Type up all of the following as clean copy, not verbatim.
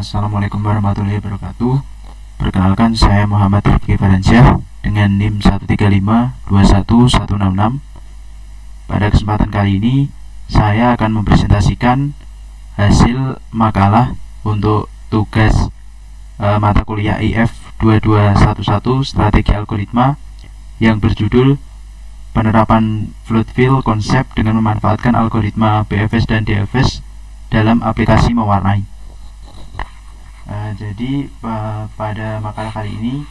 Assalamualaikum warahmatullahi wabarakatuh. Perkenalkan, saya Muhammad Rifki Faransyah dengan NIM 135-21166. Pada kesempatan kali ini saya akan mempresentasikan hasil makalah untuk tugas mata kuliah IF 2211 Strategi Algoritma yang berjudul Penerapan Fluid Field Konsep dengan memanfaatkan algoritma BFS dan DFS dalam aplikasi mewarnai. Jadi pada makalah kali ini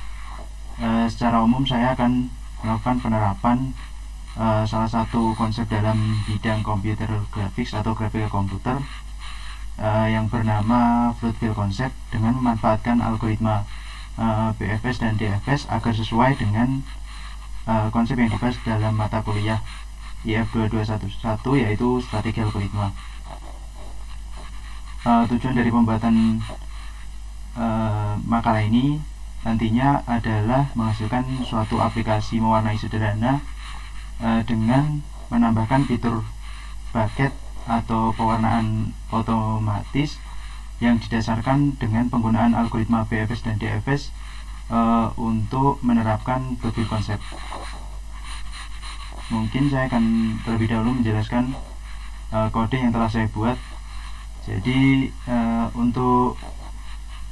secara umum saya akan melakukan penerapan salah satu konsep dalam bidang computer graphics atau grafika komputer yang bernama Fluid Field Concept dengan memanfaatkan algoritma BFS dan DFS agar sesuai dengan konsep yang dibahas dalam mata kuliah IF 2211 yaitu strategi algoritma. Tujuan dari pembuatan makalah ini nantinya adalah menghasilkan suatu aplikasi mewarnai sederhana dengan menambahkan fitur bucket atau pewarnaan otomatis yang didasarkan dengan penggunaan algoritma BFS dan DFS untuk menerapkan Fluid Field Concept. Mungkin saya akan terlebih dahulu menjelaskan kode yang telah saya buat. Jadi untuk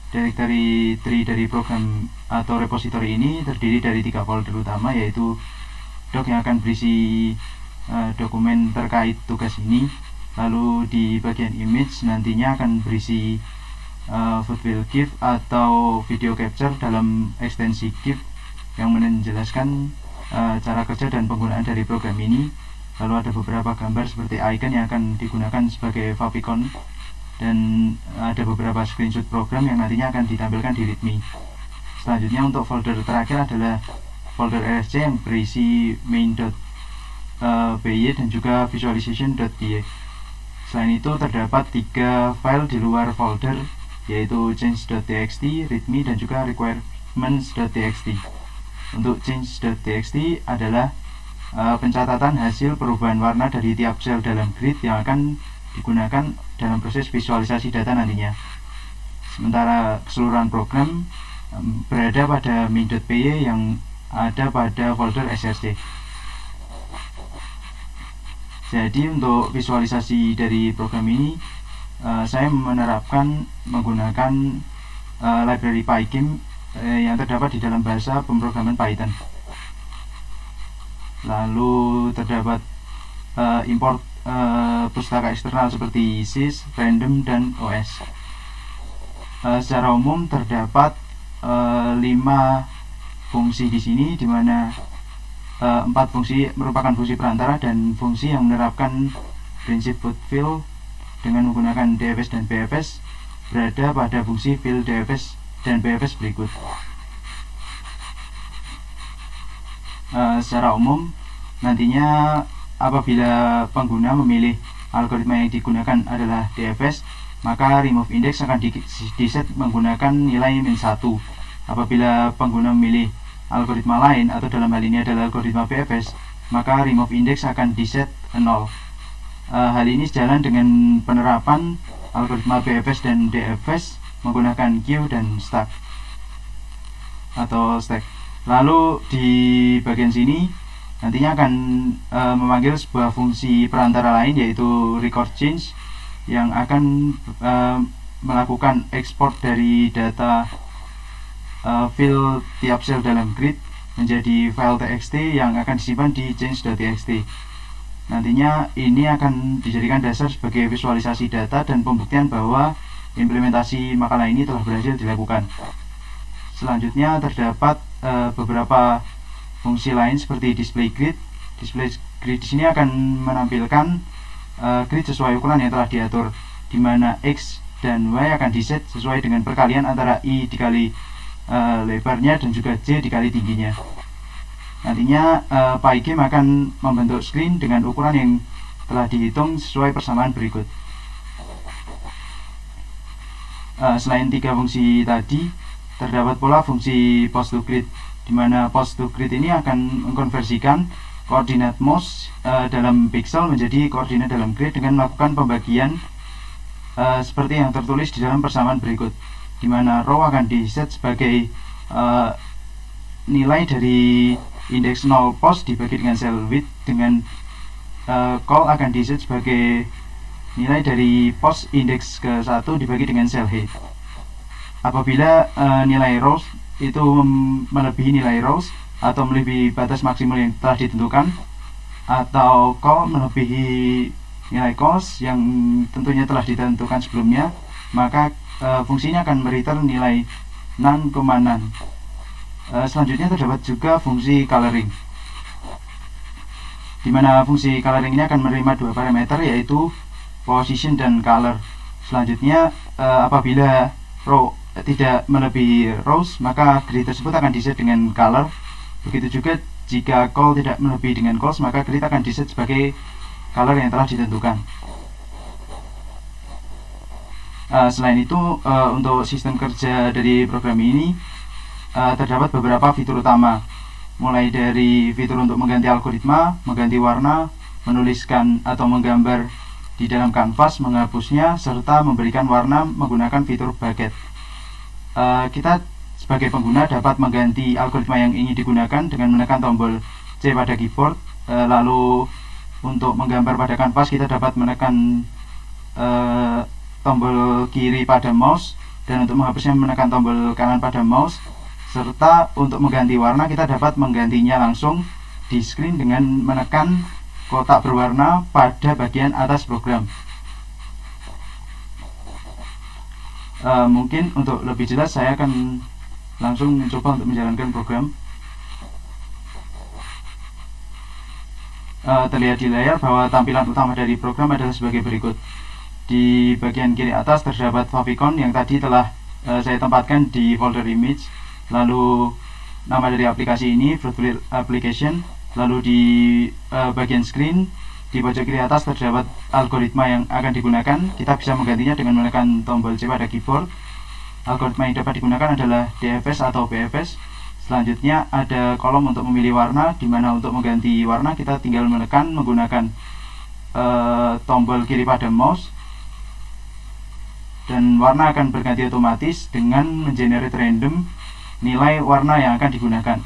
directory tree dari program atau repository ini terdiri dari 3 folder utama, yaitu doc yang akan berisi dokumen terkait tugas ini. Lalu di bagian image nantinya akan berisi Fluid Field GIF atau video capture dalam ekstensi GIF yang menjelaskan cara kerja dan penggunaan dari program ini. Lalu ada beberapa gambar seperti icon yang akan digunakan sebagai favicon, dan ada beberapa screenshot program yang nantinya akan ditampilkan di readme. Selanjutnya untuk folder terakhir adalah folder RSC yang berisi main.py dan juga visualization.py. Selain itu terdapat 3 file di luar folder, yaitu change.txt, readme, dan juga requirements.txt. Untuk change.txt adalah pencatatan hasil perubahan warna dari tiap sel dalam grid yang akan digunakan dalam proses visualisasi data nantinya. Sementara keseluruhan program berada pada main.py yang ada pada folder src. Jadi untuk visualisasi dari program ini saya menerapkan menggunakan library Pygame yang terdapat di dalam bahasa pemrograman Python. Lalu terdapat import pustaka eksternal seperti sys, random, dan os. Secara umum terdapat 5 fungsi di sini, di mana 4 fungsi merupakan fungsi perantara dan fungsi yang menerapkan prinsip Fluid Field dengan menggunakan DFS dan BFS berada pada fungsi field DFS dan BFS berikut. Secara umum nantinya apabila pengguna memilih algoritma yang digunakan adalah DFS, maka remove index akan diset menggunakan nilai -1. Apabila pengguna memilih algoritma lain, atau dalam hal ini adalah algoritma BFS, maka remove index akan diset 0. Hal ini sejalan dengan penerapan algoritma BFS dan DFS menggunakan queue dan stack atau stack. Lalu di bagian sini nantinya akan memanggil sebuah fungsi perantara lain, yaitu record change, yang akan melakukan ekspor dari data field tiap sel dalam grid menjadi file txt yang akan disimpan di change.txt. Nantinya ini akan dijadikan dasar sebagai visualisasi data dan pembuktian bahwa implementasi makalah ini telah berhasil dilakukan. Selanjutnya terdapat beberapa fungsi lain seperti display grid. Display grid di sini akan menampilkan grid sesuai ukuran yang telah diatur, di mana x dan y akan diset sesuai dengan perkalian antara i dikali lebarnya dan juga j dikali tingginya. Nantinya Pygame akan membentuk screen dengan ukuran yang telah dihitung sesuai persamaan berikut. Selain 3 fungsi tadi, terdapat pula fungsi post to grid, di mana post to grid ini akan mengkonversikan koordinat mouse dalam pixel menjadi koordinat dalam grid dengan melakukan pembagian seperti yang tertulis di dalam persamaan berikut, di mana row akan diset sebagai nilai dari indeks 0 post dibagi dengan cell width, dengan call akan diset sebagai nilai dari post indeks ke 1 dibagi dengan cell height. Apabila nilai rows itu melebihi nilai rows atau melebihi batas maksimal yang telah ditentukan, atau call melebihi nilai calls yang tentunya telah ditentukan sebelumnya, maka fungsinya akan mereturn nilai none, none. Selanjutnya terdapat juga fungsi coloring, di mana fungsi coloring ini akan menerima dua parameter, yaitu position dan color. Selanjutnya apabila row tidak melebihi rows, maka grid tersebut akan diset dengan color. Begitu juga jika call tidak melebihi dengan calls, maka grid akan diset sebagai color yang telah ditentukan. Selain itu, untuk sistem kerja dari program ini terdapat beberapa fitur utama, mulai dari fitur untuk mengganti algoritma, mengganti warna, menuliskan atau menggambar di dalam kanvas, menghapusnya, serta memberikan warna menggunakan fitur bucket. Kita sebagai pengguna dapat mengganti algoritma yang ingin digunakan dengan menekan tombol C pada keyboard. Lalu untuk menggambar pada kanvas, kita dapat menekan tombol kiri pada mouse, dan untuk menghapusnya menekan tombol kanan pada mouse. Serta untuk mengganti warna, kita dapat menggantinya langsung di screen dengan menekan kotak berwarna pada bagian atas program. Mungkin untuk lebih jelas saya akan langsung mencoba untuk menjalankan program. Terlihat di layar bahwa tampilan utama dari program adalah sebagai berikut. Di bagian kiri atas terdapat favicon yang tadi telah saya tempatkan di folder image. Lalu nama dari aplikasi ini, Fruitful Application. Lalu di bagian screen di pojok kiri atas terdapat algoritma yang akan digunakan. Kita bisa menggantinya dengan menekan tombol C pada keyboard. Algoritma yang dapat digunakan adalah DFS atau BFS. Selanjutnya ada kolom untuk memilih warna, di mana untuk mengganti warna kita tinggal menekan menggunakan tombol kiri pada mouse, dan warna akan berganti otomatis dengan mengenerate random nilai warna yang akan digunakan.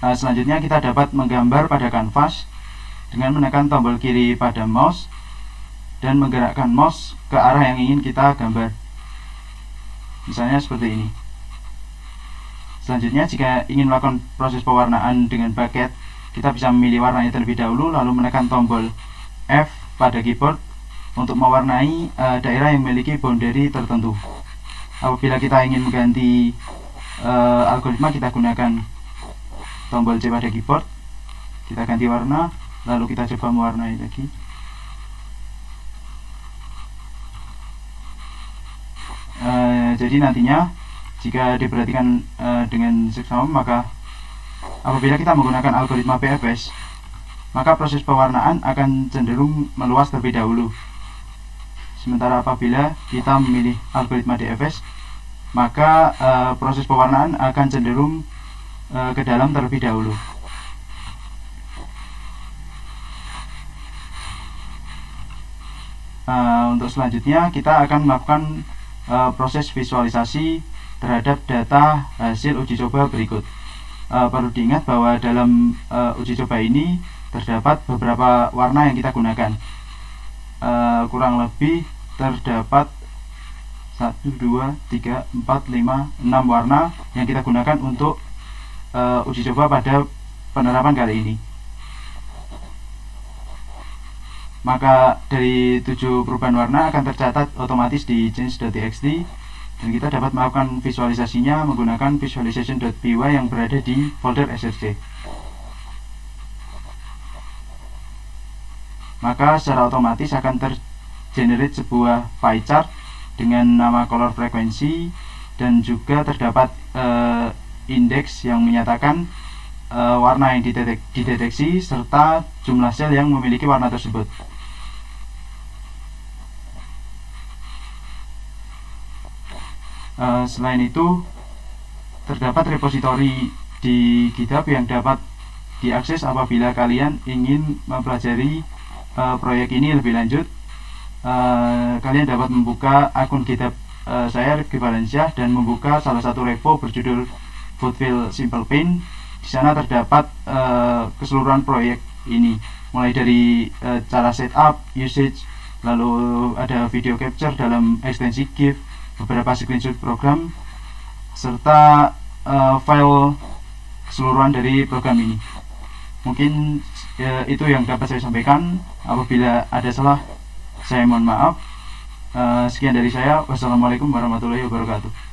Selanjutnya kita dapat menggambar pada kanvas dengan menekan tombol kiri pada mouse dan menggerakkan mouse ke arah yang ingin kita gambar, misalnya seperti ini. Selanjutnya, jika ingin melakukan proses pewarnaan dengan bucket, kita bisa memilih warnanya terlebih dahulu, lalu menekan tombol F pada keyboard untuk mewarnai daerah yang memiliki boundary tertentu. Apabila kita ingin mengganti algoritma, kita gunakan tombol C pada keyboard, kita ganti warna, lalu kita coba mewarnai lagi. Jadi nantinya jika diperhatikan dengan seksama, maka apabila kita menggunakan algoritma BFS, maka proses pewarnaan akan cenderung meluas terlebih dahulu. Sementara apabila kita memilih algoritma DFS, maka proses pewarnaan akan cenderung ke dalam terlebih dahulu. Untuk selanjutnya kita akan melakukan proses visualisasi terhadap data hasil uji coba berikut. Perlu diingat bahwa dalam uji coba ini terdapat beberapa warna yang kita gunakan. Kurang lebih terdapat 1, 2, 3, 4, 5, 6 warna yang kita gunakan untuk uji coba pada penerapan kali ini. Maka dari 7 perubahan warna akan tercatat otomatis di change.txt, dan kita dapat melakukan visualisasinya menggunakan visualization.py yang berada di folder src. Maka secara otomatis akan tergenerate sebuah pie chart dengan nama color frekuensi, dan juga terdapat indeks yang menyatakan warna yang dideteksi serta jumlah sel yang memiliki warna tersebut. Selain itu, terdapat repositori di GitHub yang dapat diakses apabila kalian ingin mempelajari proyek ini lebih lanjut. kalian dapat membuka akun GitHub saya Rifki Valencia dan membuka salah satu repo berjudul Bootfeel Simple Paint. Di sana terdapat keseluruhan proyek ini, mulai dari cara setup, usage, lalu ada video capture dalam ekstensi GIF, beberapa screenshot program, serta file keseluruhan dari program ini. Mungkin itu yang dapat saya sampaikan. Apabila ada salah, saya mohon maaf. Sekian dari saya. Wassalamualaikum warahmatullahi wabarakatuh.